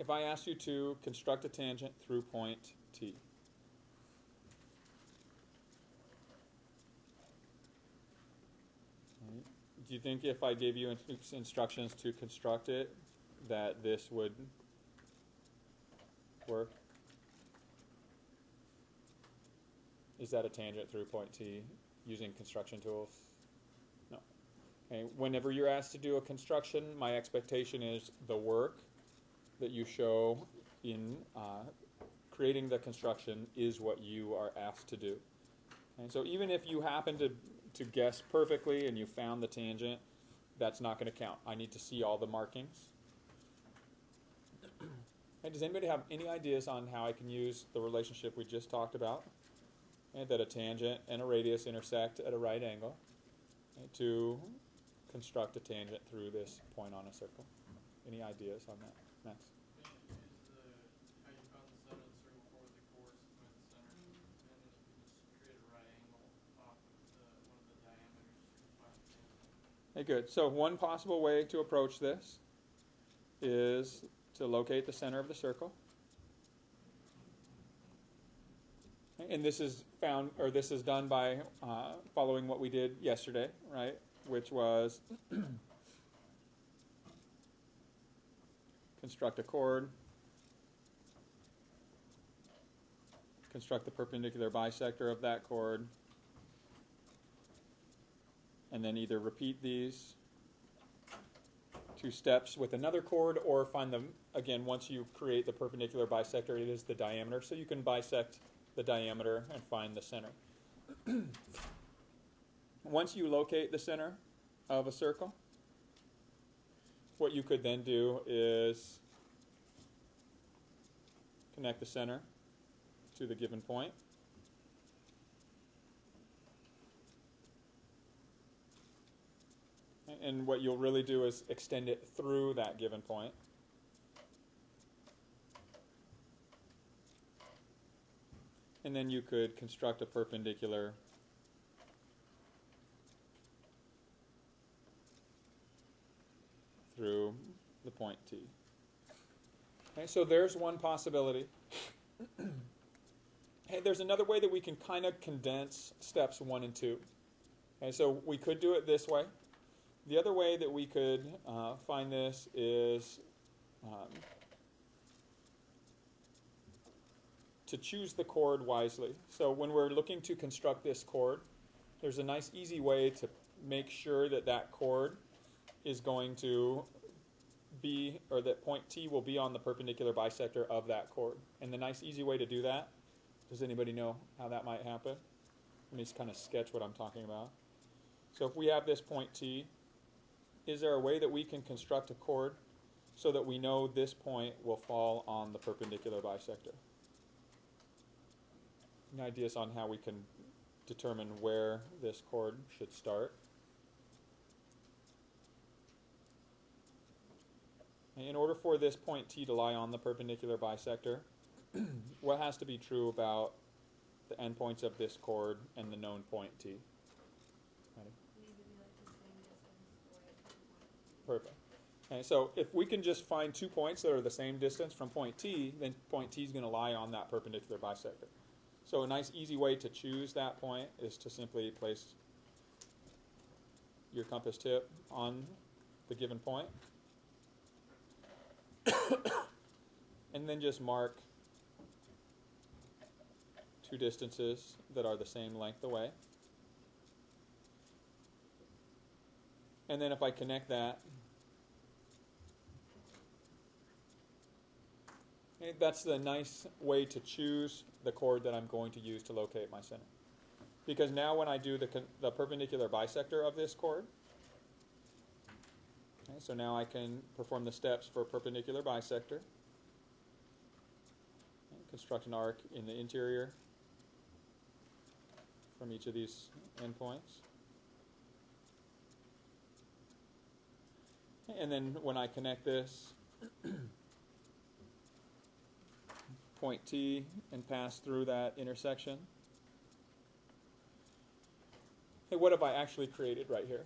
if I asked you to construct a tangent through point T. Do you think if I gave you instructions to construct it, that this would work? Is that a tangent through point T using construction tools? No. Okay. Whenever you're asked to do a construction, my expectation is the work that you show in creating the construction is what you are asked to do. And so even if you happen to guess perfectly and you found the tangent, that's not going to count. I need to see all the markings. Okay, does anybody have any ideas on how I can use the relationship we just talked about? Okay, that a tangent and a radius intersect at a right angle, okay, to construct a tangent through this point on a circle. Any ideas on that, Max? How you found the center of the circle for the chords between the center, and then you can just create a right angle off of one of the diameters to find the tangent. Okay, good. So one possible way to approach this is to locate the center of the circle. And this is done by following what we did yesterday, right? Which was construct a chord, construct the perpendicular bisector of that chord, and then either repeat these two steps with another chord or find them, again, once you create the perpendicular bisector, it is the diameter, so you can bisect the diameter and find the center. Once you locate the center of a circle, what you could then do is connect the center to the given point. And what you'll really do is extend it through that given point. And then you could construct a perpendicular through the point T. Okay, so there's one possibility. Hey, there's another way that we can kind of condense steps 1 and 2. Okay, so we could do it this way. The other way that we could find this is to choose the chord wisely. So when we're looking to construct this chord, there's a nice easy way to make sure that that chord is going to be, or that point T will be on the perpendicular bisector of that chord. And the nice easy way to do that, does anybody know how that might happen? Let me just kind of sketch what I'm talking about. So if we have this point T, is there a way that we can construct a chord so that we know this point will fall on the perpendicular bisector? Any ideas on how we can determine where this chord should start? In order for this point T to lie on the perpendicular bisector, what has to be true about the endpoints of this chord and the known point T? Ready? Need to be like the same distance away from point. Perfect. Okay, so if we can just find 2 points that are the same distance from point T, then point T is going to lie on that perpendicular bisector. So a nice easy way to choose that point is to simply place your compass tip on the given point and then just mark 2 distances that are the same length away. And then if I connect that, okay, that's the nice way to choose the chord that I'm going to use to locate my center. Because now when I do the perpendicular bisector of this chord, okay, so now I can perform the steps for perpendicular bisector. Okay, construct an arc in the interior from each of these endpoints. And then when I connect this point T and pass through that intersection, hey, what have I actually created right here?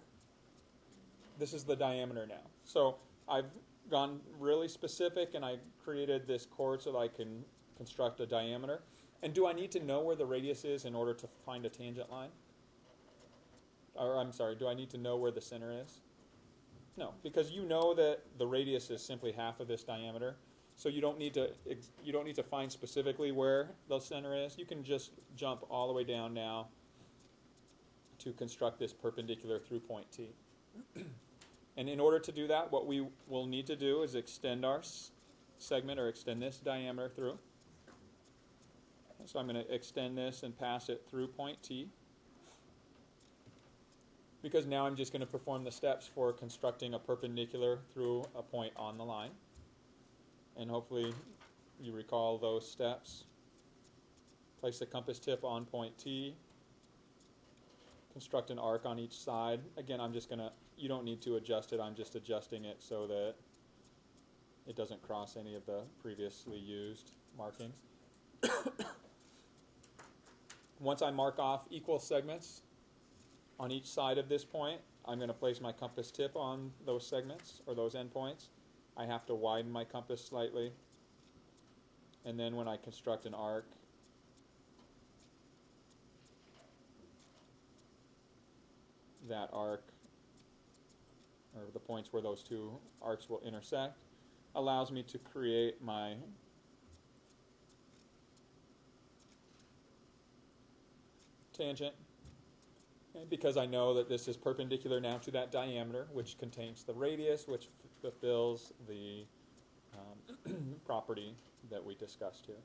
This is the diameter now. So I've gone really specific and I created this chord so that I can construct a diameter. And do I need to know where the radius is in order to find a tangent line? Or I'm sorry, do I need to know where the center is? No, because you know that the radius is simply half of this diameter. So you don't need to find specifically where the center is. You can just jump all the way down now to construct this perpendicular through point T. And in order to do that, what we will need to do is extend our segment, or extend this diameter through. So I'm going to extend this and pass it through point T, because now I'm just going to perform the steps for constructing a perpendicular through a point on the line. And hopefully you recall those steps. Place the compass tip on point T. Construct an arc on each side. Again, you don't need to adjust it, I'm just adjusting it so that it doesn't cross any of the previously used markings. Once I mark off equal segments on each side of this point, I'm going to place my compass tip on those segments, or those endpoints. I have to widen my compass slightly. And then when I construct an arc, that arc, or the points where those two arcs will intersect, allows me to create my tangent. And because I know that this is perpendicular now to that diameter, which contains the radius, which fulfills the property that we discussed here.